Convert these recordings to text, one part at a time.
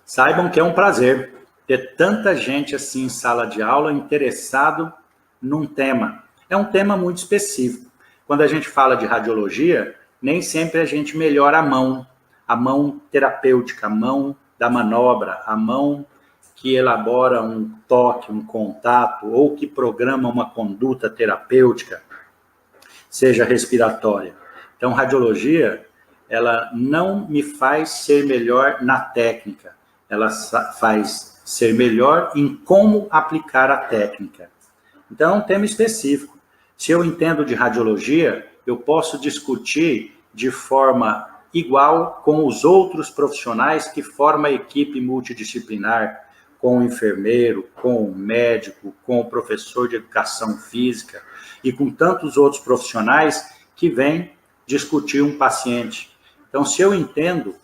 Saibam que é um prazer ter tanta gente assim em sala de aula interessado num tema. É um tema muito específico. Quando a gente fala de radiologia, nem sempre a gente melhora a mão terapêutica, a mão da manobra, a mão que elabora um toque, um contato, ou que programa uma conduta terapêutica, seja respiratória. Então, radiologia, ela não me faz ser melhor na técnica, ela faz ser melhor em como aplicar a técnica. Então, é um tema específico. Se eu entendo de radiologia, eu posso discutir de forma igual com os outros profissionais que formam a equipe multidisciplinar, com o enfermeiro, com o médico, com o professor de educação física e com tantos outros profissionais que vêm discutir um paciente. Então, se eu entendo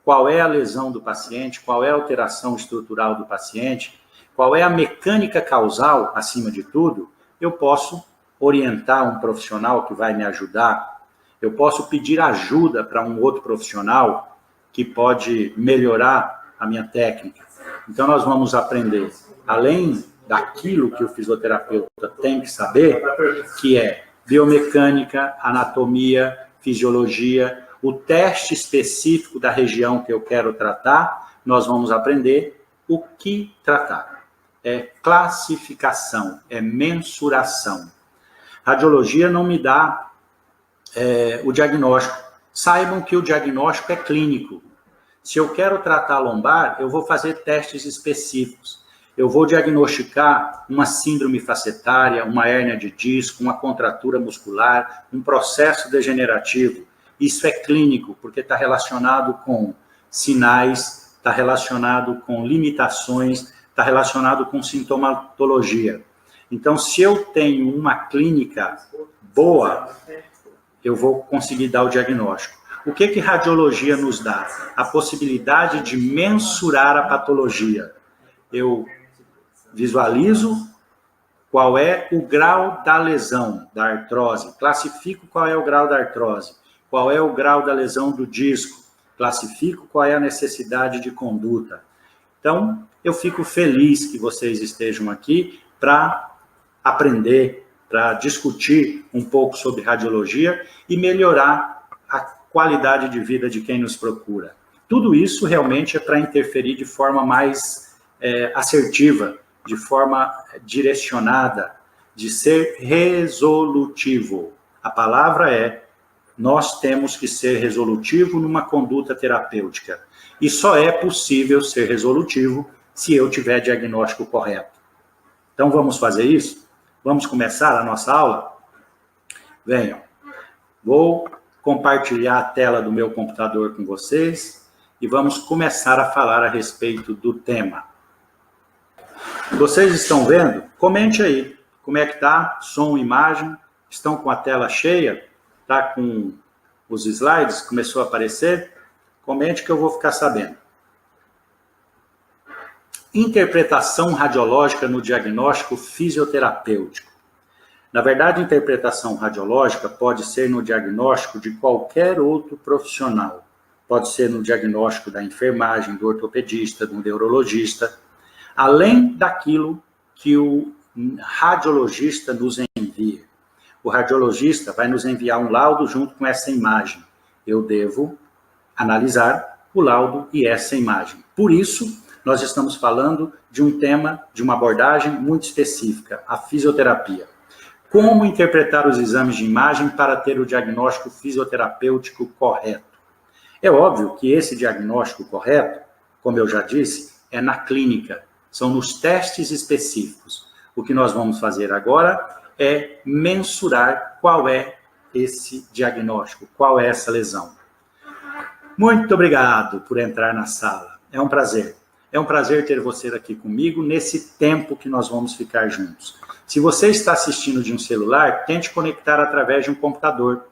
qual é a lesão do paciente, qual é a alteração estrutural do paciente, qual é a mecânica causal, acima de tudo, eu posso orientar um profissional que vai me ajudar, eu posso pedir ajuda para um outro profissional que pode melhorar a minha técnica. Então, nós vamos aprender, além daquilo que o fisioterapeuta tem que saber, que é biomecânica, anatomia, fisiologia, o teste específico da região que eu quero tratar, nós vamos aprender o que tratar. É classificação, é mensuração. Radiologia não me dá o diagnóstico. Saibam que o diagnóstico é clínico. Se eu quero tratar a lombar, eu vou fazer testes específicos. Eu vou diagnosticar uma síndrome facetária, uma hérnia de disco, uma contratura muscular, um processo degenerativo. Isso é clínico, porque está relacionado com sinais, está relacionado com limitações, está relacionado com sintomatologia. Então, se eu tenho uma clínica boa, eu vou conseguir dar o diagnóstico. O que radiologia nos dá? A possibilidade de mensurar a patologia. Eu visualizo qual é o grau da lesão, da artrose, classifico qual é o grau da artrose, qual é o grau da lesão do disco, classifico qual é a necessidade de conduta. Então, eu fico feliz que vocês estejam aqui para aprender, para discutir um pouco sobre radiologia e melhorar a qualidade de vida de quem nos procura. Tudo isso realmente é para interferir de forma mais assertiva, de forma direcionada, de ser resolutivo. A palavra é, nós temos que ser resolutivo numa conduta terapêutica. E só é possível ser resolutivo se eu tiver diagnóstico correto. Então vamos fazer isso? Vamos começar a nossa aula? Venham. Vou compartilhar a tela do meu computador com vocês e vamos começar a falar a respeito do tema. Vocês estão vendo? Comente aí. Como é que tá? Som, imagem? Estão com a tela cheia? Tá com os slides? Começou a aparecer? Comente que eu vou ficar sabendo. Interpretação radiológica no diagnóstico fisioterapêutico. Na verdade, a interpretação radiológica pode ser no diagnóstico de qualquer outro profissional. Pode ser no diagnóstico da enfermagem, do ortopedista, do neurologista, além daquilo que o radiologista nos envia. O radiologista vai nos enviar um laudo junto com essa imagem. Eu devo analisar o laudo e essa imagem. Por isso, nós estamos falando de um tema, de uma abordagem muito específica, a fisioterapia. Como interpretar os exames de imagem para ter o diagnóstico fisioterapêutico correto? É óbvio que esse diagnóstico correto, como eu já disse, é na clínica, são nos testes específicos. O que nós vamos fazer agora é mensurar qual é esse diagnóstico, qual é essa lesão. Muito obrigado por entrar na sala, é um prazer. É um prazer ter você aqui comigo nesse tempo que nós vamos ficar juntos. Se você está assistindo de um celular, tente conectar através de um computador.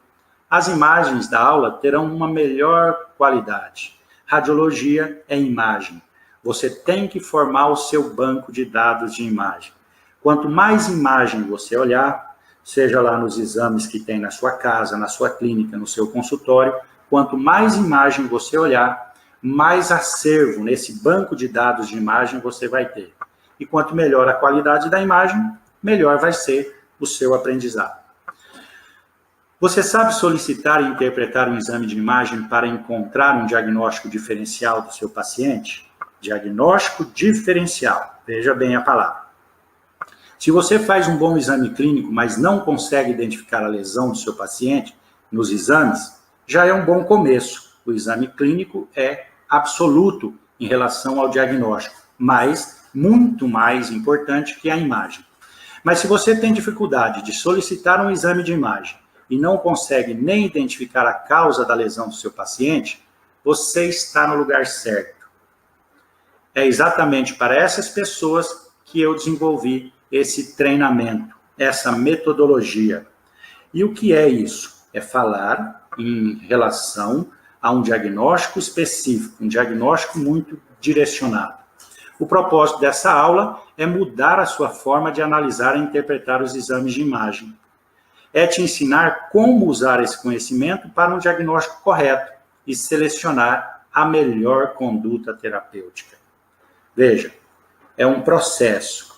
As imagens da aula terão uma melhor qualidade. Radiologia é imagem. Você tem que formar o seu banco de dados de imagem. Quanto mais imagem você olhar, seja lá nos exames que tem na sua casa, na sua clínica, no seu consultório, quanto mais imagem você olhar, mais acervo nesse banco de dados de imagem você vai ter. E quanto melhor a qualidade da imagem, melhor vai ser o seu aprendizado. Você sabe solicitar e interpretar um exame de imagem para encontrar um diagnóstico diferencial do seu paciente? Diagnóstico diferencial, veja bem a palavra. Se você faz um bom exame clínico, mas não consegue identificar a lesão do seu paciente nos exames, já é um bom começo. O exame clínico é absoluto em relação ao diagnóstico, mas muito mais importante que a imagem. Mas se você tem dificuldade de solicitar um exame de imagem e não consegue nem identificar a causa da lesão do seu paciente, você está no lugar certo. É exatamente para essas pessoas que eu desenvolvi esse treinamento, essa metodologia. E o que é isso? É falar em relação a um diagnóstico específico, um diagnóstico muito direcionado. O propósito dessa aula é mudar a sua forma de analisar e interpretar os exames de imagem. É te ensinar como usar esse conhecimento para um diagnóstico correto e selecionar a melhor conduta terapêutica. Veja, é um processo.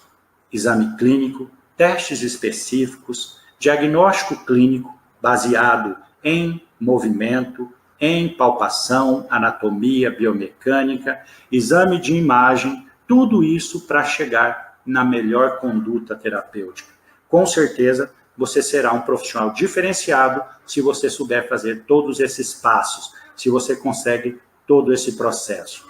Exame clínico, testes específicos, diagnóstico clínico baseado em movimento, em palpação, anatomia, biomecânica, exame de imagem, tudo isso para chegar na melhor conduta terapêutica. Com certeza, você será um profissional diferenciado se você souber fazer todos esses passos, se você consegue todo esse processo.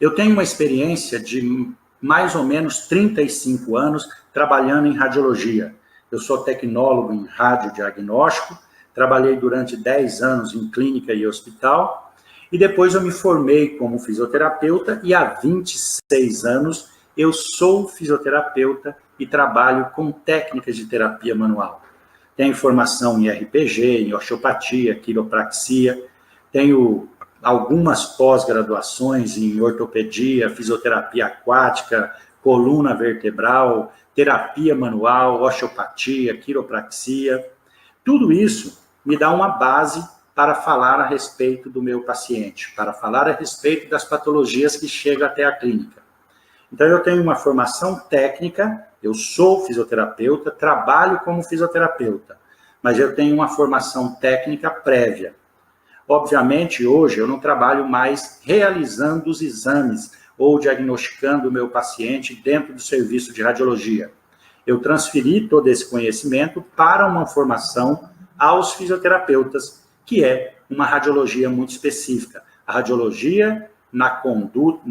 Eu tenho uma experiência de mais ou menos 35 anos trabalhando em radiologia. Eu sou tecnólogo em radiodiagnóstico, trabalhei durante 10 anos em clínica e hospital, e depois eu me formei como fisioterapeuta, e há 26 anos eu sou fisioterapeuta e trabalho com técnicas de terapia manual. Tenho formação em RPG, em osteopatia, quiropraxia, tenho algumas pós-graduações em ortopedia, fisioterapia aquática, coluna vertebral, terapia manual, osteopatia, quiropraxia. Tudo isso me dá uma base para falar a respeito do meu paciente, para falar a respeito das patologias que chegam até a clínica. Então, eu tenho uma formação técnica, eu sou fisioterapeuta, trabalho como fisioterapeuta, mas eu tenho uma formação técnica prévia. Obviamente, hoje, eu não trabalho mais realizando os exames ou diagnosticando o meu paciente dentro do serviço de radiologia. Eu transferi todo esse conhecimento para uma formação aos fisioterapeutas, que é uma radiologia muito específica. A radiologia na conduta,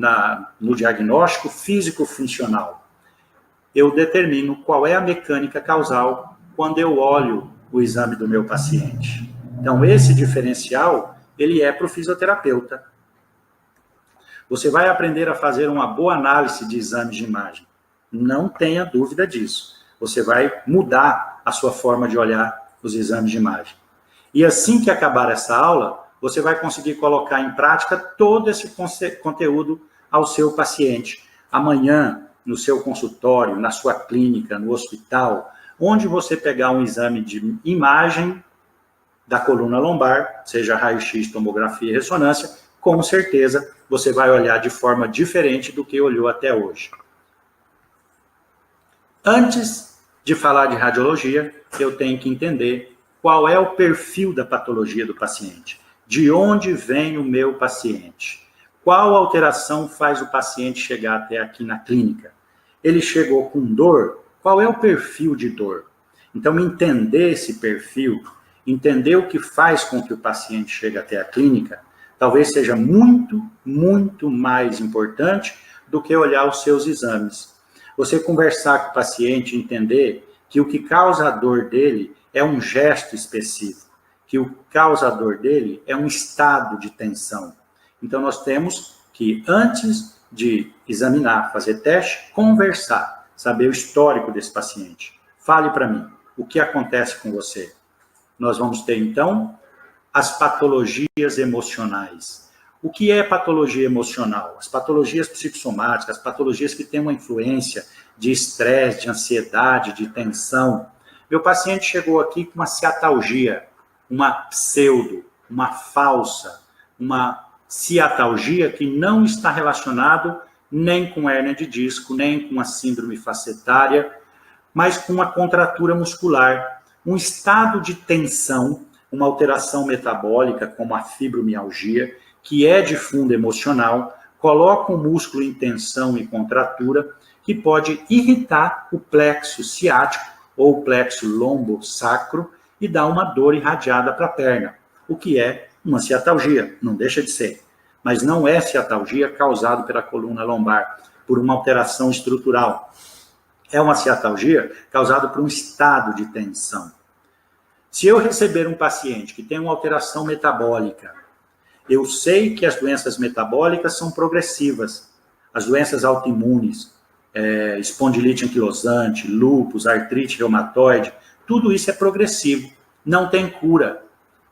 no diagnóstico físico-funcional. Eu determino qual é a mecânica causal quando eu olho o exame do meu paciente. Então, esse diferencial, ele é para o fisioterapeuta. Você vai aprender a fazer uma boa análise de exames de imagem. Não tenha dúvida disso. Você vai mudar a sua forma de olhar os exames de imagem. E assim que acabar essa aula, você vai conseguir colocar em prática todo esse conteúdo ao seu paciente. Amanhã, no seu consultório, na sua clínica, no hospital, onde você pegar um exame de imagem da coluna lombar, seja raio-x, tomografia e ressonância, com certeza você vai olhar de forma diferente do que olhou até hoje. Antes de falar de radiologia, eu tenho que entender qual é o perfil da patologia do paciente. De onde vem o meu paciente? Qual alteração faz o paciente chegar até aqui na clínica? Ele chegou com dor? Qual é o perfil de dor? Então, entender esse perfil, entender o que faz com que o paciente chegue até a clínica, talvez seja muito, muito mais importante do que olhar os seus exames. Você conversar com o paciente, entender que o que causa a dor dele é um gesto específico, que o causador dele é um estado de tensão. Então, nós temos que, antes de examinar, fazer teste, conversar, saber o histórico desse paciente. Fale para mim, o que acontece com você? Nós vamos ter, então, as patologias emocionais. O que é patologia emocional? As patologias psicossomáticas, as patologias que têm uma influência de estresse, de ansiedade, de tensão. Meu paciente chegou aqui com uma ciatalgia, uma pseudo, uma falsa, uma ciatalgia que não está relacionado nem com hérnia de disco, nem com a síndrome facetária, mas com uma contratura muscular, um estado de tensão, uma alteração metabólica, como a fibromialgia, que é de fundo emocional, coloca o músculo em tensão e contratura, que pode irritar o plexo ciático ou o plexo lombosacro e dar uma dor irradiada para a perna, o que é uma ciatalgia, não deixa de ser. Mas não é ciatalgia causada pela coluna lombar, por uma alteração estrutural. É uma ciatalgia causada por um estado de tensão. Se eu receber um paciente que tem uma alteração metabólica, eu sei que as doenças metabólicas são progressivas. As doenças autoimunes, espondilite anquilosante, lúpus, artrite reumatoide, tudo isso é progressivo, não tem cura.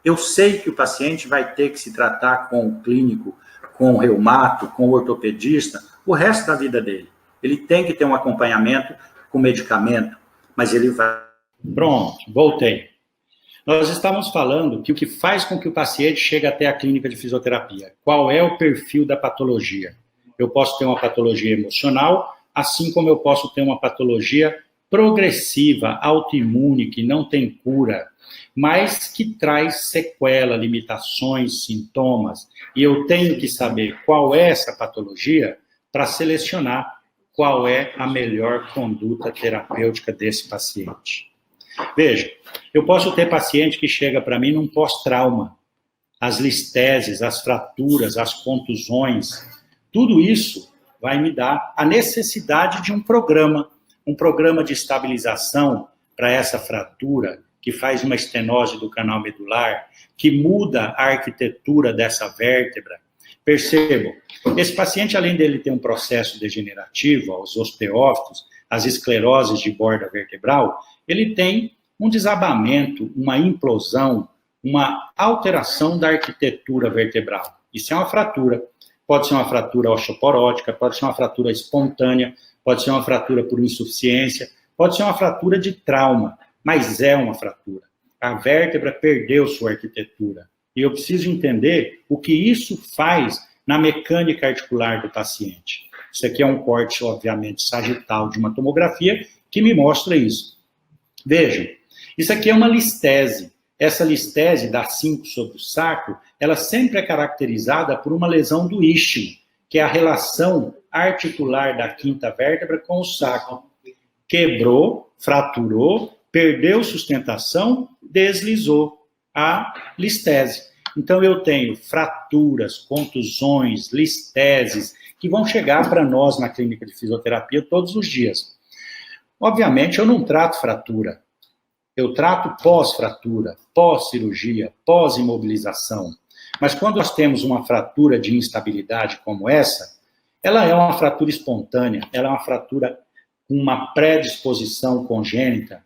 Eu sei que o paciente vai ter que se tratar com o clínico, com o reumato, com o ortopedista, o resto da vida dele. Ele tem que ter um acompanhamento com medicamento, mas ele vai... Pronto, voltei. Nós estamos falando que o que faz com que o paciente chegue até a clínica de fisioterapia. Qual é o perfil da patologia? Eu posso ter uma patologia emocional, assim como eu posso ter uma patologia progressiva, autoimune, que não tem cura, mas que traz sequela, limitações, sintomas. E eu tenho que saber qual é essa patologia para selecionar qual é a melhor conduta terapêutica desse paciente. Veja, eu posso ter paciente que chega para mim num pós-trauma. As listeses, as fraturas, as contusões, tudo isso vai me dar a necessidade de um programa de estabilização para essa fratura, que faz uma estenose do canal medular, que muda a arquitetura dessa vértebra. Percebam, esse paciente, além dele ter um processo degenerativo, os osteófitos, as escleroses de borda vertebral, ele tem um desabamento, uma implosão, uma alteração da arquitetura vertebral. Isso é uma fratura. Pode ser uma fratura osteoporótica, pode ser uma fratura espontânea, pode ser uma fratura por insuficiência, pode ser uma fratura de trauma, mas é uma fratura. A vértebra perdeu sua arquitetura. E eu preciso entender o que isso faz na mecânica articular do paciente. Isso aqui é um corte, obviamente, sagital de uma tomografia que me mostra isso. Vejam, isso aqui é uma listese. Essa listese da 5 sobre o sacro, ela sempre é caracterizada por uma lesão do istmo, que é a relação articular da quinta vértebra com o sacro. Quebrou, fraturou, perdeu sustentação, deslizou a listese. Então, eu tenho fraturas, contusões, listeses, que vão chegar para nós na clínica de fisioterapia todos os dias. Obviamente, eu não trato fratura. Eu trato pós-fratura, pós-cirurgia, pós-imobilização. Mas quando nós temos uma fratura de instabilidade como essa, ela é uma fratura espontânea, ela é uma fratura com uma predisposição congênita,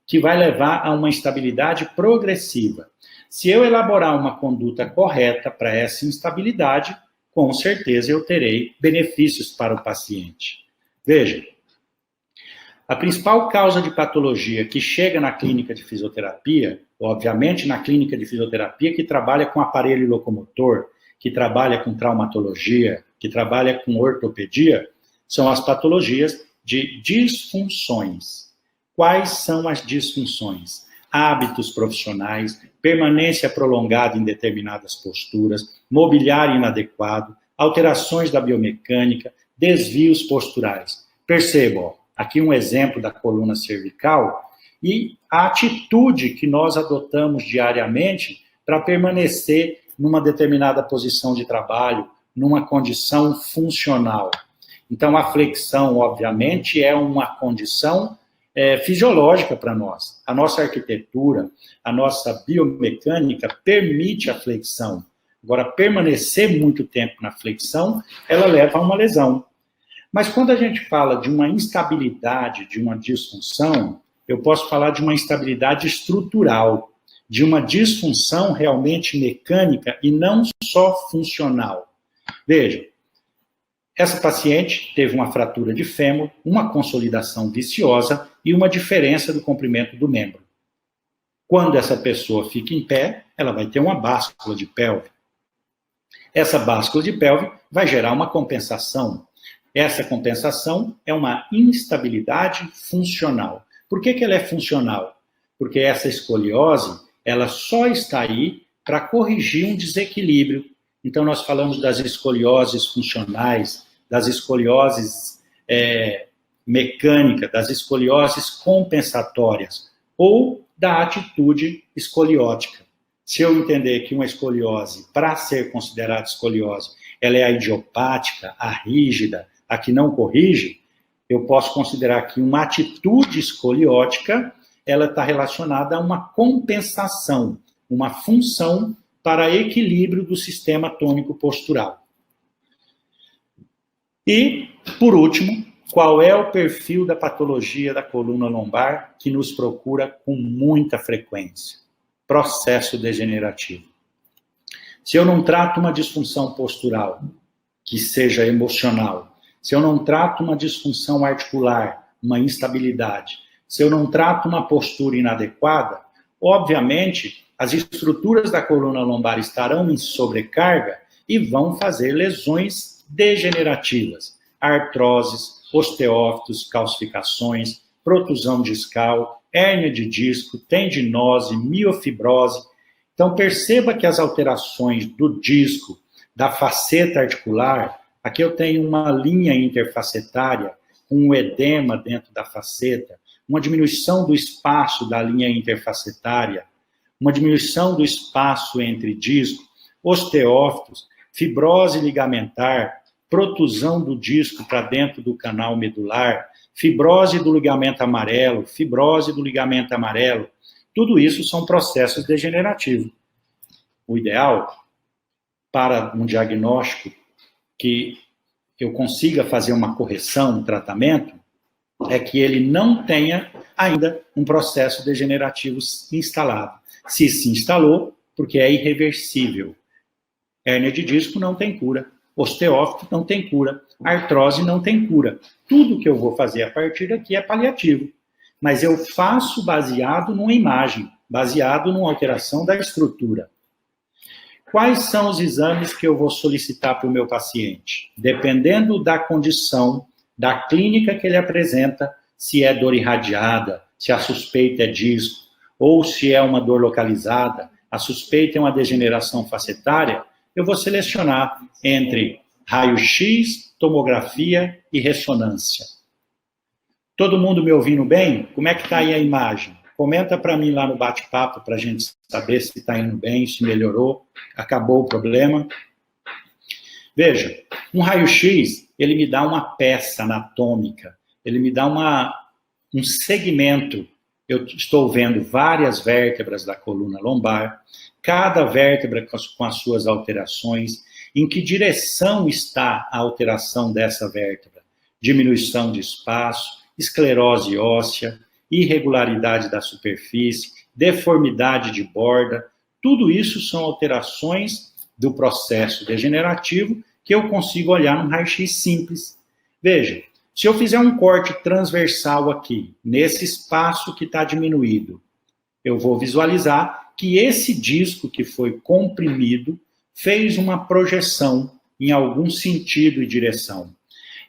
que vai levar a uma instabilidade progressiva. Se eu elaborar uma conduta correta para essa instabilidade, com certeza eu terei benefícios para o paciente. Veja, a principal causa de patologia que chega na clínica de fisioterapia, obviamente na clínica de fisioterapia que trabalha com aparelho locomotor, que trabalha com traumatologia, que trabalha com ortopedia, são as patologias de disfunções. Quais são as disfunções? Hábitos profissionais, permanência prolongada em determinadas posturas, mobiliário inadequado, alterações da biomecânica, desvios posturais. Percebam, aqui um exemplo da coluna cervical e a atitude que nós adotamos diariamente para permanecer numa determinada posição de trabalho, numa condição funcional. Então, a flexão, obviamente, é uma condição fisiológica para nós. A nossa arquitetura, a nossa biomecânica permite a flexão. Agora, permanecer muito tempo na flexão, ela leva a uma lesão. Mas quando a gente fala de uma instabilidade, de uma disfunção, eu posso falar de uma instabilidade estrutural, de uma disfunção realmente mecânica e não só funcional. Veja, essa paciente teve uma fratura de fêmur, uma consolidação viciosa e uma diferença do comprimento do membro. Quando essa pessoa fica em pé, ela vai ter uma báscula de pelve. Essa báscula de pelve vai gerar uma compensação. Essa compensação é uma instabilidade funcional. Por que ela é funcional? Porque essa escoliose, ela só está aí para corrigir um desequilíbrio. Então, nós falamos das escolioses funcionais, das escolioses mecânicas, das escolioses compensatórias, ou da atitude escoliótica. Se eu entender que uma escoliose, para ser considerada escoliose, ela é a idiopática, a rígida, a que não corrige, eu posso considerar que uma atitude escoliótica, ela está relacionada a uma compensação, uma função para equilíbrio do sistema tônico postural. E, por último, qual é o perfil da patologia da coluna lombar que nos procura com muita frequência? Processo degenerativo. Se eu não trato uma disfunção postural, que seja emocional, se eu não trato uma disfunção articular, uma instabilidade, se eu não trato uma postura inadequada, obviamente, as estruturas da coluna lombar estarão em sobrecarga e vão fazer lesões degenerativas, artroses, osteófitos, calcificações, protusão discal, hérnia de disco, tendinose, miofibrose. Então, perceba que as alterações do disco, da faceta articular, aqui eu tenho uma linha interfacetária, com um edema dentro da faceta, uma diminuição do espaço da linha interfacetária, uma diminuição do espaço entre disco, osteófitos, fibrose ligamentar, protusão do disco para dentro do canal medular, fibrose do ligamento amarelo, fibrose do ligamento amarelo, tudo isso são processos degenerativos. O ideal para um diagnóstico que eu consiga fazer uma correção, um tratamento, é que ele não tenha ainda um processo degenerativo instalado. Se instalou, porque é irreversível. Hérnia de disco não tem cura, osteófito não tem cura, artrose não tem cura. Tudo que eu vou fazer a partir daqui é paliativo. Mas eu faço baseado numa imagem, baseado numa alteração da estrutura. Quais são os exames que eu vou solicitar para o meu paciente? Dependendo da condição, da clínica que ele apresenta, se é dor irradiada, se a suspeita é disco, ou se é uma dor localizada, a suspeita é uma degeneração facetária, eu vou selecionar entre raio-x, tomografia e ressonância. Todo mundo me ouvindo bem? Como é que está aí a imagem? Comenta para mim lá no bate-papo, para a gente saber se está indo bem, se melhorou, acabou o problema. Veja, um raio-x, ele me dá uma peça anatômica, ele me dá um segmento. Eu estou vendo várias vértebras da coluna lombar, cada vértebra com as suas alterações, em que direção está a alteração dessa vértebra? Diminuição de espaço, esclerose óssea, irregularidade da superfície, deformidade de borda, tudo isso são alterações do processo degenerativo que eu consigo olhar num raio-x simples. Veja, se eu fizer um corte transversal aqui, nesse espaço que está diminuído, eu vou visualizar que esse disco que foi comprimido fez uma projeção em algum sentido e direção.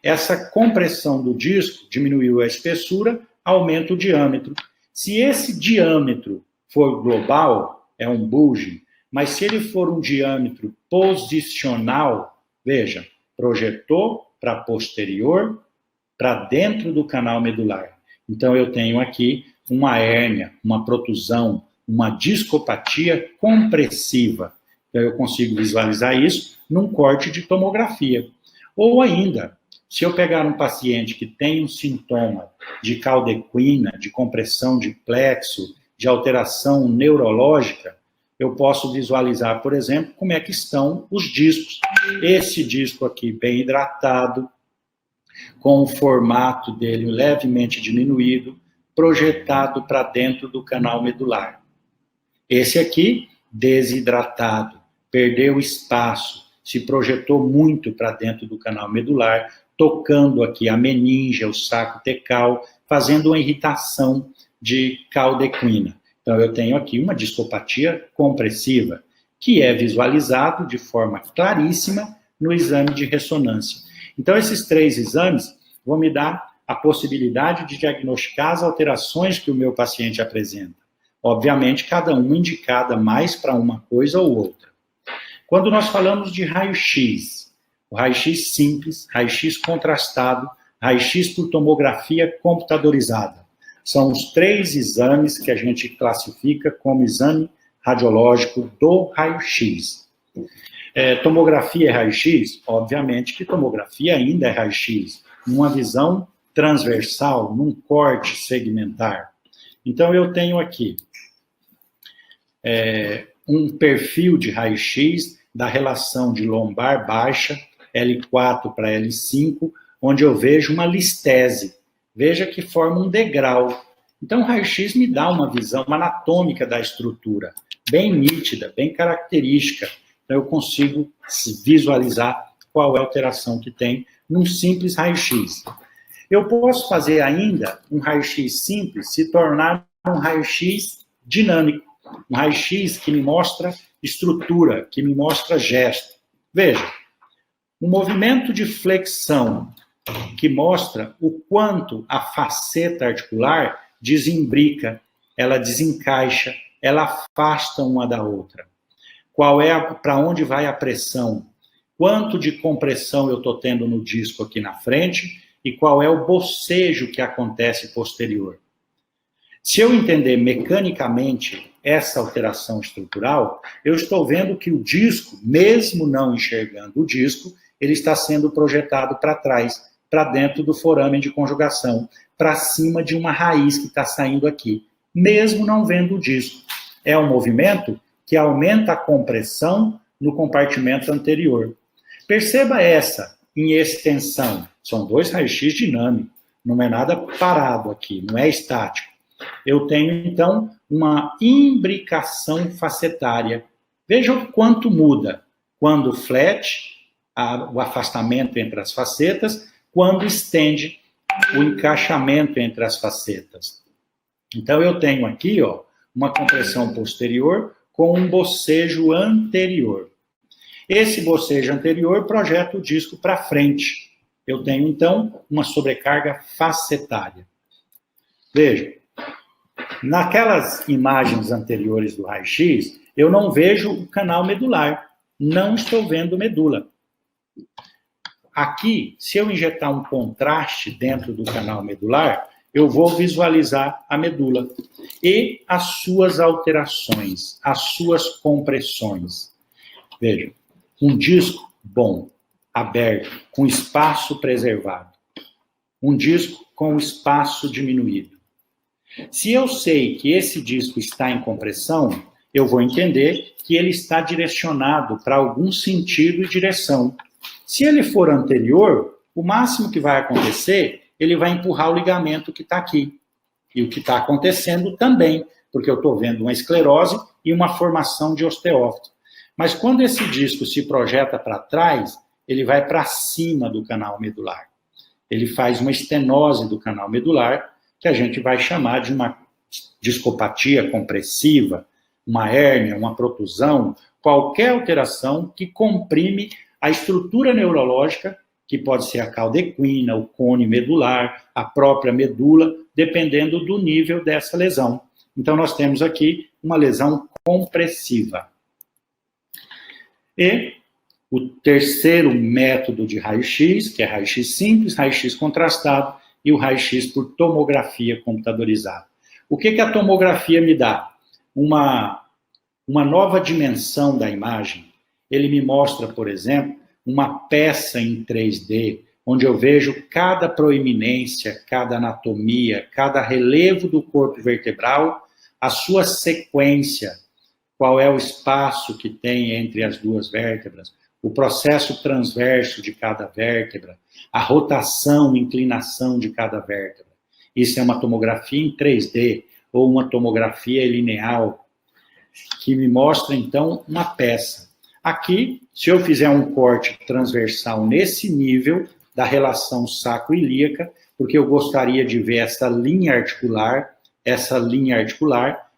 Essa compressão do disco diminuiu a espessura, aumenta o diâmetro. Se esse diâmetro for global, é um bulging, mas se ele for um diâmetro posicional, veja, projetou para posterior, para dentro do canal medular. Então, eu tenho aqui uma hérnia, uma protusão, uma discopatia compressiva. Então, eu consigo visualizar isso num corte de tomografia. Ou ainda, se eu pegar um paciente que tem um sintoma de caldequina, de compressão de plexo, de alteração neurológica, eu posso visualizar, por exemplo, como é que estão os discos. Esse disco aqui bem hidratado, com o formato dele levemente diminuído, projetado para dentro do canal medular. Esse aqui, desidratado, perdeu espaço, se projetou muito para dentro do canal medular, tocando aqui a meninge, o saco tecal, fazendo uma irritação de caldequina. Então, eu tenho aqui uma discopatia compressiva, que é visualizado de forma claríssima no exame de ressonância. Então, esses 3 exames vão me dar a possibilidade de diagnosticar as alterações que o meu paciente apresenta. Obviamente, cada uma indicada mais para uma coisa ou outra. Quando nós falamos de raio-x, o raio-x simples, raio-x contrastado, raio-x por tomografia computadorizada, são os 3 exames que a gente classifica como exame radiológico do raio-x. Tomografia é raio-x? Obviamente que tomografia ainda é raio-x, numa visão transversal, num corte segmentar. Então, eu tenho aqui um perfil de raio-x da relação de lombar baixa, L4 para L5, onde eu vejo uma listese. Veja que forma um degrau. Então, o raio-x me dá uma visão anatômica da estrutura, bem nítida, bem característica. Então, eu consigo visualizar qual é a alteração que tem num simples raio-x. Eu posso fazer ainda um raio-x simples se tornar um raio-x dinâmico, um raio-x que me mostra estrutura, que me mostra gesto. Veja, um movimento de flexão que mostra o quanto a faceta articular desimbrica, ela desencaixa, ela afasta uma da outra. Para onde vai a pressão? Quanto de compressão eu estou tendo no disco aqui na frente e qual é o bocejo que acontece posterior. Se eu entender mecanicamente essa alteração estrutural, eu estou vendo que o disco, mesmo não enxergando o disco, ele está sendo projetado para trás, para dentro do forame de conjugação, para cima de uma raiz que está saindo aqui, mesmo não vendo o disco. É um movimento que aumenta a compressão no compartimento anterior. Perceba essa em extensão. São 2 raio-x dinâmicos, não é nada parado aqui, não é estático. Eu tenho, então, uma imbricação facetária. Veja o quanto muda quando flat, o afastamento entre as facetas, quando estende o encaixamento entre as facetas. Então, eu tenho aqui uma compressão posterior com um bocejo anterior. Esse bocejo anterior projeta o disco para frente. Eu tenho, então, uma sobrecarga facetária. Veja, naquelas imagens anteriores do raio-x, eu não vejo o canal medular. Não estou vendo medula. Aqui, se eu injetar um contraste dentro do canal medular, eu vou visualizar a medula e as suas alterações, as suas compressões. Veja, um disco bom, aberto, com espaço preservado. Um disco com espaço diminuído. Se eu sei que esse disco está em compressão, eu vou entender que ele está direcionado para algum sentido e direção. Se ele for anterior, o máximo que vai acontecer, ele vai empurrar o ligamento que está aqui. E o que está acontecendo também, porque eu estou vendo uma esclerose e uma formação de osteófito. Mas quando esse disco se projeta para trás, ele vai para cima do canal medular. Ele faz uma estenose do canal medular, que a gente vai chamar de uma discopatia compressiva, uma hérnia, uma protusão, qualquer alteração que comprime a estrutura neurológica, que pode ser a cauda equina, o cone medular, a própria medula, dependendo do nível dessa lesão. Então, nós temos aqui uma lesão compressiva. E o terceiro método de raio-x, que é raio-x simples, raio-x contrastado e o raio-x por tomografia computadorizada. O que a tomografia me dá? Uma nova dimensão da imagem. Ele me mostra, por exemplo, uma peça em 3D, onde eu vejo cada proeminência, cada anatomia, cada relevo do corpo vertebral, a sua sequência, qual é o espaço que tem entre as duas vértebras, o processo transverso de cada vértebra, a rotação, inclinação de cada vértebra. Isso é uma tomografia em 3D, ou uma tomografia lineal, que me mostra, então, uma peça. Aqui, se eu fizer um corte transversal nesse nível da relação sacro-ilíaca, porque eu gostaria de ver essa linha articular,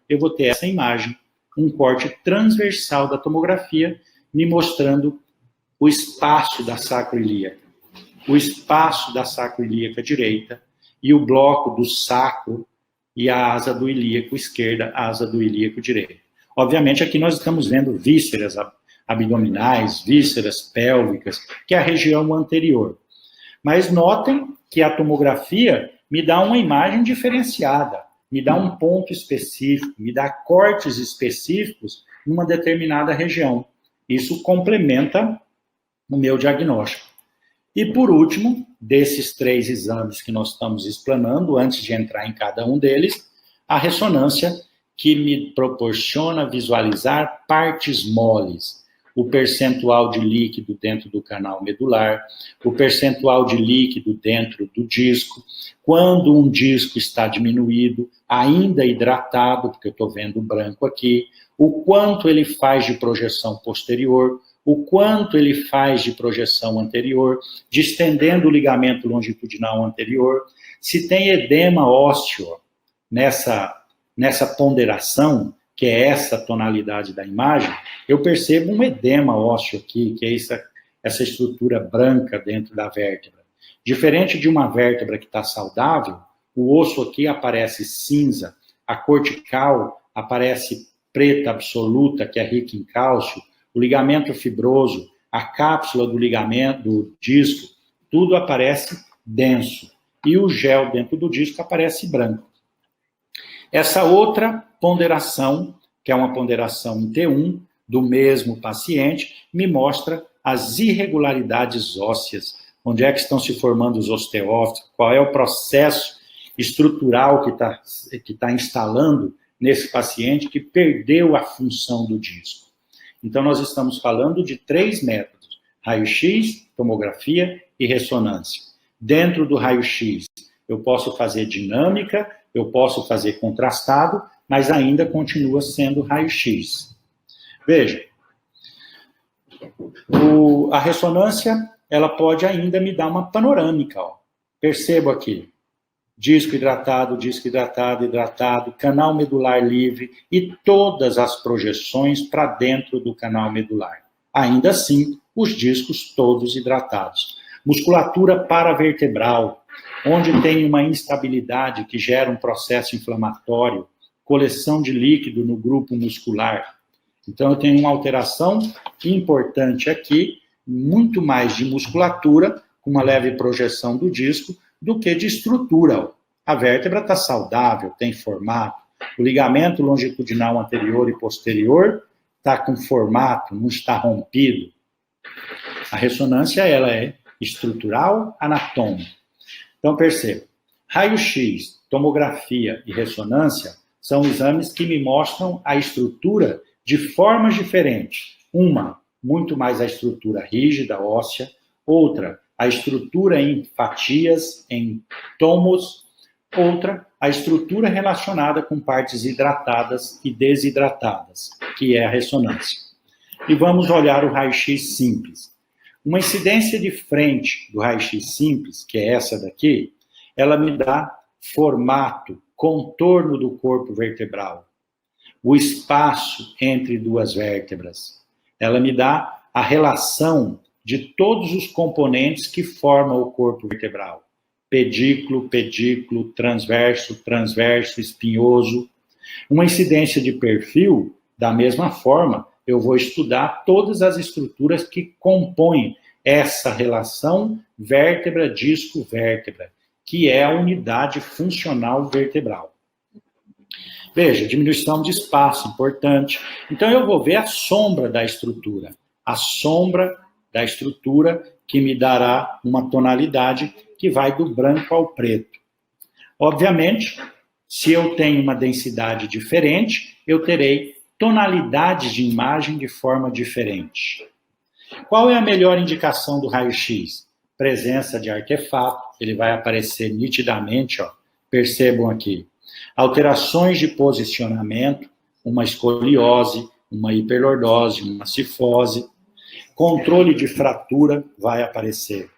eu vou ter essa imagem. um corte transversal da tomografia, me mostrando o espaço da sacroilíaca, o espaço da sacroilíaca direita e o bloco do sacro e a asa do ilíaco esquerda, a asa do ilíaco direito. Obviamente, aqui nós estamos vendo vísceras abdominais, vísceras pélvicas, que é a região anterior. Mas notem que a tomografia me dá uma imagem diferenciada, me dá um ponto específico, me dá cortes específicos numa determinada região. Isso complementa o meu diagnóstico. E, por último, desses 3 exames que nós estamos explanando, antes de entrar em cada um deles, a ressonância, que me proporciona visualizar partes moles, o percentual de líquido dentro do canal medular, o percentual de líquido dentro do disco, quando um disco está diminuído, ainda hidratado, porque eu estou vendo branco aqui, o quanto ele faz de projeção posterior, o quanto ele faz de projeção anterior, distendendo o ligamento longitudinal anterior, se tem edema ósseo nessa ponderação, que é essa tonalidade da imagem, eu percebo um edema ósseo aqui, que é essa estrutura branca dentro da vértebra. Diferente de uma vértebra que está saudável, o osso aqui aparece cinza, a cortical aparece preta absoluta, que é rica em cálcio, o ligamento fibroso, a cápsula do ligamento, do disco, tudo aparece denso. E o gel dentro do disco aparece branco. Essa outra ponderação, que é uma ponderação em T1, do mesmo paciente, me mostra as irregularidades ósseas, onde é que estão se formando os osteócitos, qual é o processo estrutural que tá instalando nesse paciente que perdeu a função do disco. Então, nós estamos falando de 3 métodos: raio-x, tomografia e ressonância. Dentro do raio-x, eu posso fazer dinâmica, eu posso fazer contrastado, mas ainda continua sendo raio-x. Veja, a ressonância, ela pode ainda me dar uma panorâmica. Ó. Percebo aqui, disco hidratado, hidratado, canal medular livre e todas as projeções para dentro do canal medular. Ainda assim, os discos todos hidratados. Musculatura paravertebral, onde tem uma instabilidade que gera um processo inflamatório, coleção de líquido no grupo muscular. Então, eu tenho uma alteração importante aqui, muito mais de musculatura, com uma leve projeção do disco, do que de estrutura. A vértebra está saudável, tem formato. O ligamento longitudinal anterior e posterior está com formato, não está rompido. A ressonância, ela é estrutural, anatômica. Então, perceba, raio-x, tomografia e ressonância são exames que me mostram a estrutura de formas diferentes. Uma, muito mais a estrutura rígida, óssea. Outra, a estrutura em fatias, em tomos. Outra, a estrutura relacionada com partes hidratadas e desidratadas, que é a ressonância. E vamos olhar o raio-x simples. Uma incidência de frente do raio-x simples, que é essa daqui, ela me dá formato, contorno do corpo vertebral, o espaço entre 2 vértebras. Ela me dá a relação de todos os componentes que formam o corpo vertebral. Pedículo, transverso, espinhoso. Uma incidência de perfil, da mesma forma, eu vou estudar todas as estruturas que compõem essa relação vértebra-disco-vértebra, que é a unidade funcional vertebral. Veja, diminuição de espaço, importante. Então, eu vou ver a sombra da estrutura. A sombra da estrutura que me dará uma tonalidade que vai do branco ao preto. Obviamente, se eu tenho uma densidade diferente, eu terei tonalidades de imagem de forma diferente. Qual é a melhor indicação do raio-x? Presença de artefato, ele vai aparecer nitidamente, ó, percebam aqui. Alterações de posicionamento, uma escoliose, uma hiperlordose, uma cifose. Controle de fratura vai aparecer.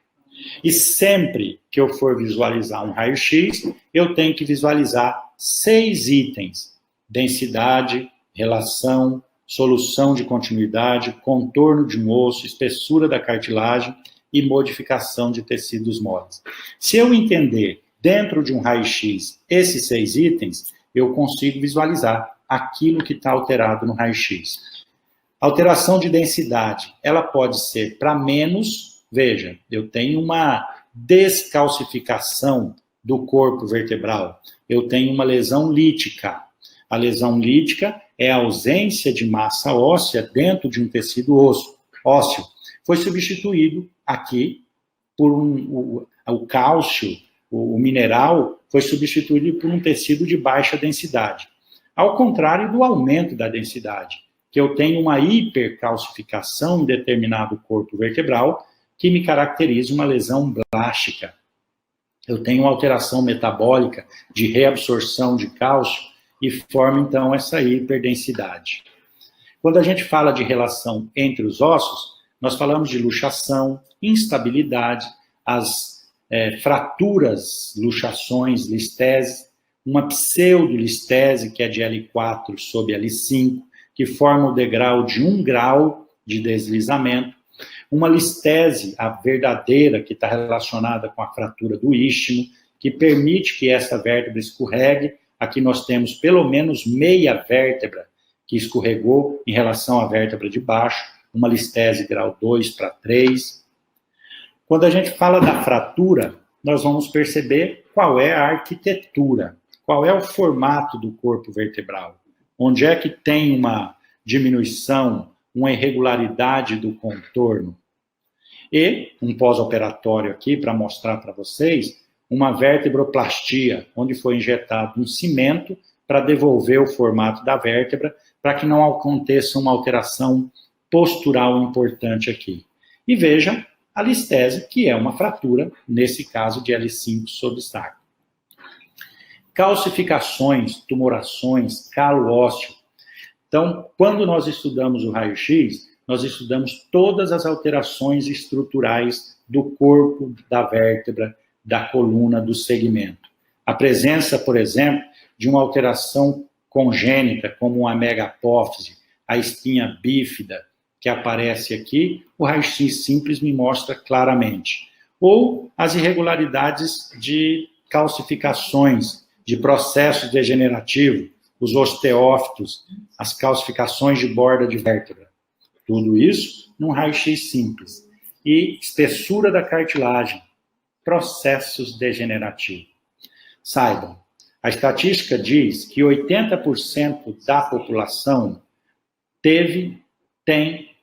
E sempre que eu for visualizar um raio-x, eu tenho que visualizar 6 itens: densidade, relação, solução de continuidade, contorno de um osso, espessura da cartilagem e modificação de tecidos moles. Se eu entender dentro de um raio-x esses 6 itens, eu consigo visualizar aquilo que está alterado no raio-x. Alteração de densidade, ela pode ser para menos, veja, eu tenho uma descalcificação do corpo vertebral, eu tenho uma lesão lítica. A lesão lítica é a ausência de massa óssea dentro de um tecido ósseo. Foi substituído aqui por o cálcio, o mineral, foi substituído por um tecido de baixa densidade. Ao contrário do aumento da densidade, que eu tenho uma hipercalcificação em determinado corpo vertebral, que me caracteriza uma lesão blástica. Eu tenho uma alteração metabólica de reabsorção de cálcio e forma, então, essa hiperdensidade. Quando a gente fala de relação entre os ossos, nós falamos de luxação, instabilidade, as fraturas, luxações, listese, uma pseudolistese, que é de L4 sobre L5, que forma o degrau de 1 grau de deslizamento, uma listese, a verdadeira, que está relacionada com a fratura do istmo, que permite que essa vértebra escorregue. Aqui nós temos pelo menos meia vértebra que escorregou em relação à vértebra de baixo, uma listese grau 2 para 3. Quando a gente fala da fratura, nós vamos perceber qual é a arquitetura, qual é o formato do corpo vertebral, onde é que tem uma diminuição, uma irregularidade do contorno. E um pós-operatório aqui, para mostrar para vocês, uma vertebroplastia, onde foi injetado um cimento para devolver o formato da vértebra, para que não aconteça uma alteração postural importante aqui. E veja a listese, que é uma fratura, nesse caso de L5 sobre sacro. Calcificações, tumorações, calo ósseo. Então, quando nós estudamos o raio-x, nós estudamos todas as alterações estruturais do corpo, da vértebra, da coluna, do segmento. A presença, por exemplo, de uma alteração congênita, como uma megapófise, a espinha bífida, que aparece aqui, o raio-x simples me mostra claramente. Ou as irregularidades de calcificações, de processos degenerativos, os osteófitos, as calcificações de borda de vértebra. Tudo isso num raio-x simples. E espessura da cartilagem, processos degenerativos. Saibam, a estatística diz que 80% da população tem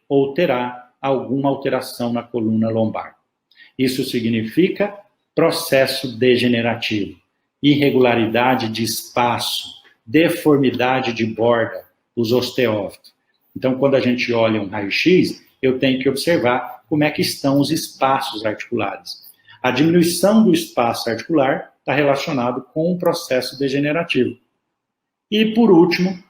ou terá alguma alteração na coluna lombar. Isso significa processo degenerativo, irregularidade de espaço, deformidade de borda, os osteófitos. Então, quando a gente olha um raio-x, eu tenho que observar como é que estão os espaços articulares. A diminuição do espaço articular está relacionado com um processo degenerativo. E, por último,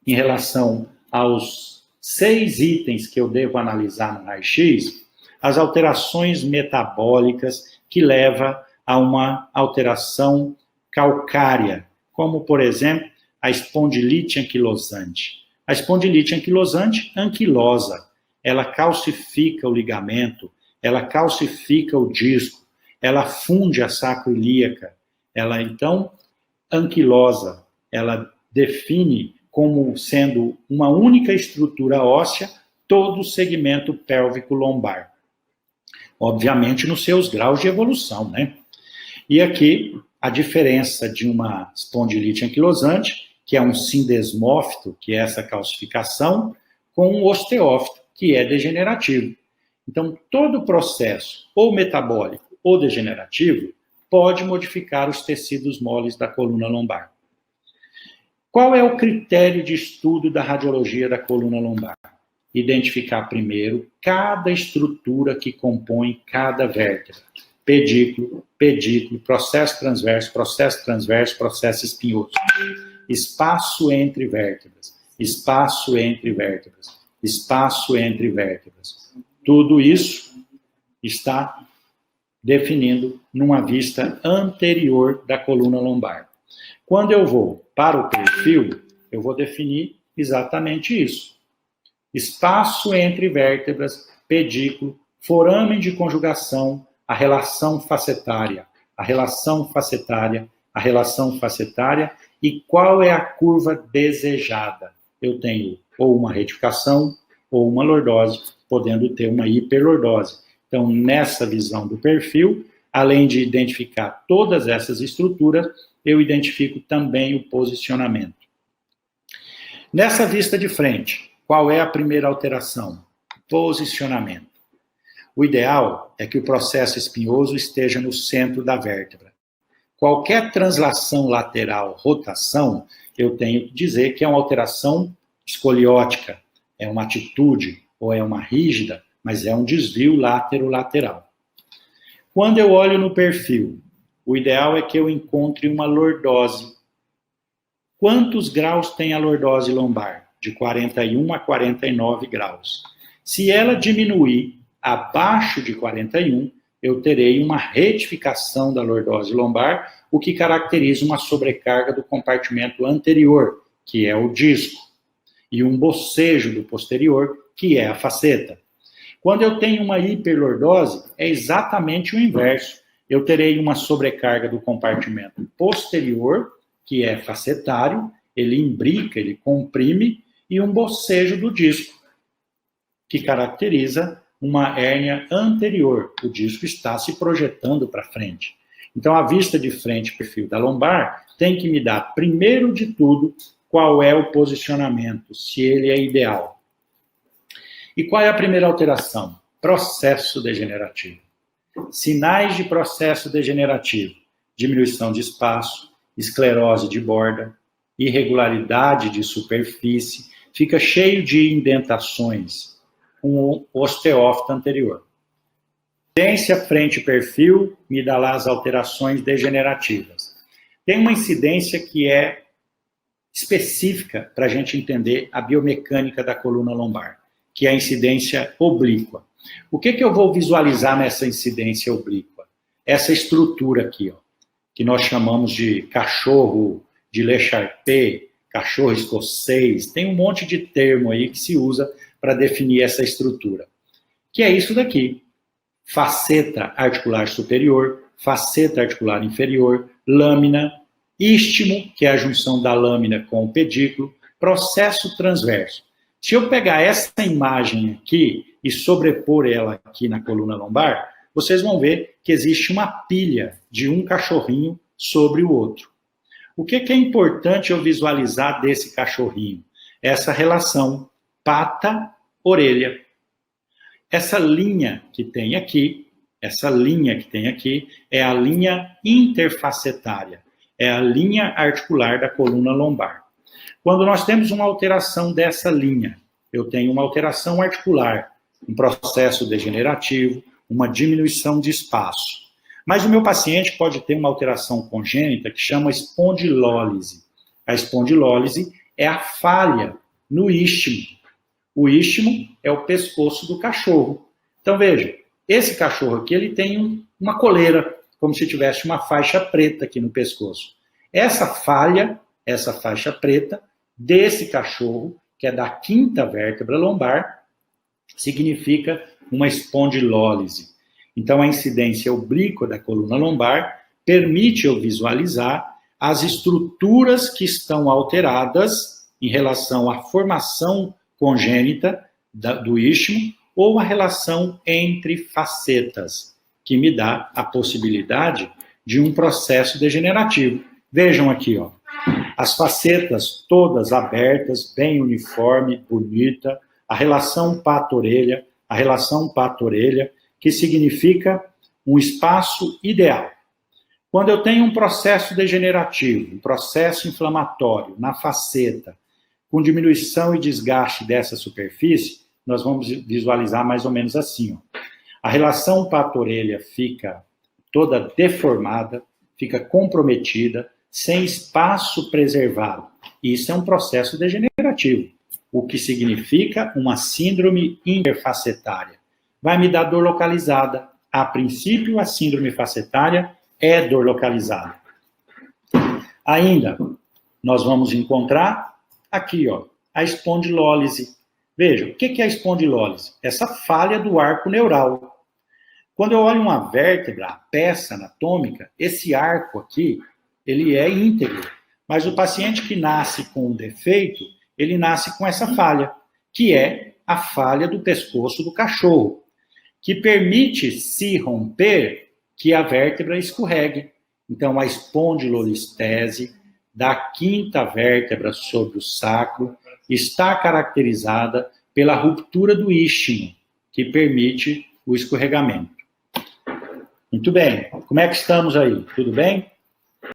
em relação aos 6 itens que eu devo analisar no raio-x, as alterações metabólicas que levam a uma alteração calcária, como, por exemplo, a espondilite anquilosante. A espondilite anquilosante, anquilosa, ela calcifica o ligamento, ela calcifica o disco, ela funde a sacroiliaca, ela, então, anquilosa, ela define como sendo uma única estrutura óssea todo o segmento pélvico lombar. Obviamente, nos seus graus de evolução, né? E aqui, a diferença de uma espondilite anquilosante, que é um sindesmófito, que é essa calcificação, com um osteófito, que é degenerativo. Então, todo processo, ou metabólico ou degenerativo, pode modificar os tecidos moles da coluna lombar. Qual é o critério de estudo da radiologia da coluna lombar? Identificar primeiro cada estrutura que compõe cada vértebra. Pedículo, processo transverso, processo espinhoso. Espaço entre vértebras, espaço entre vértebras, espaço entre vértebras. Tudo isso está definindo numa vista anterior da coluna lombar. Quando eu vou para o perfil, eu vou definir exatamente isso. Espaço entre vértebras, pedículo, foramen de conjugação, a relação facetária, a relação facetária, a relação facetária, e qual é a curva desejada. Eu tenho ou uma retificação ou uma lordose, podendo ter uma hiperlordose. Então, nessa visão do perfil, além de identificar todas essas estruturas, eu identifico também o posicionamento. Nessa vista de frente, qual é a primeira alteração? Posicionamento. O ideal é que o processo espinhoso esteja no centro da vértebra. Qualquer translação lateral, rotação, eu tenho que dizer que é uma alteração escoliótica, é uma atitude ou é uma rígida, mas é um desvio látero-lateral. Quando eu olho no perfil, o ideal é que eu encontre uma lordose. Quantos graus tem a lordose lombar? De 41 a 49 graus. Se ela diminuir abaixo de 41, eu terei uma retificação da lordose lombar, o que caracteriza uma sobrecarga do compartimento anterior, que é o disco, e um bocejo do posterior, que é a faceta. Quando eu tenho uma hiperlordose, é exatamente o inverso. Eu terei uma sobrecarga do compartimento posterior, que é facetário, ele imbrica, ele comprime, e um bocejo do disco, que caracteriza uma hérnia anterior. O disco está se projetando para frente. Então, a vista de frente, perfil da lombar, tem que me dar, primeiro de tudo, qual é o posicionamento, se ele é ideal. E qual é a primeira alteração? Processo degenerativo. Sinais de processo degenerativo: diminuição de espaço, esclerose de borda, irregularidade de superfície, fica cheio de indentações, com o osteófito anterior. Tendência frente-perfil me dá lá as alterações degenerativas. Tem uma incidência que é específica para a gente entender a biomecânica da coluna lombar, que é a incidência oblíqua. O que eu vou visualizar nessa incidência oblíqua? Essa estrutura aqui, ó, que nós chamamos de cachorro de Le Charpet, cachorro escocês, tem um monte de termo aí que se usa para definir essa estrutura. Que é isso daqui: faceta articular superior, faceta articular inferior, lâmina, istmo, que é a junção da lâmina com o pedículo, processo transverso. Se eu pegar essa imagem aqui e sobrepor ela aqui na coluna lombar, vocês vão ver que existe uma pilha de um cachorrinho sobre o outro. O que é importante eu visualizar desse cachorrinho? Essa relação pata-orelha. Essa linha que tem aqui, é a linha interfacetária, é a linha articular da coluna lombar. Quando nós temos uma alteração dessa linha, eu tenho uma alteração articular, um processo degenerativo, uma diminuição de espaço. Mas o meu paciente pode ter uma alteração congênita que chama espondilólise. A espondilólise é a falha no istmo. O istmo é o pescoço do cachorro. Então, veja, esse cachorro aqui, ele tem uma coleira, como se tivesse uma faixa preta aqui no pescoço. Essa falha, essa faixa preta, desse cachorro, que é da quinta vértebra lombar, significa uma espondilólise. Então, a incidência oblíqua da coluna lombar permite eu visualizar as estruturas que estão alteradas em relação à formação congênita do istmo ou a relação entre facetas, que me dá a possibilidade de um processo degenerativo. Vejam aqui, ó, as facetas todas abertas, bem uniforme, bonita, a relação pato-orelha, que significa um espaço ideal. Quando eu tenho um processo degenerativo, um processo inflamatório na faceta, com diminuição e desgaste dessa superfície, nós vamos visualizar mais ou menos assim, ó. A relação pato-orelha fica toda deformada, fica comprometida, sem espaço preservado. Isso é um processo degenerativo, o que significa uma síndrome interfacetária. Vai me dar dor localizada. A princípio, a síndrome facetária é dor localizada. Ainda, nós vamos encontrar aqui, ó, a espondilólise. Veja, o que é a espondilólise? Essa falha do arco neural. Quando eu olho uma vértebra, a peça anatômica, esse arco aqui, ele é íntegro. Mas o paciente que nasce com um defeito, ele nasce com essa falha, que é a falha do pescoço do cachorro, que permite se romper que a vértebra escorregue. Então, a espondilolistese da quinta vértebra sobre o sacro está caracterizada pela ruptura do istmo, que permite o escorregamento. Muito bem. Como é que estamos aí? Tudo bem?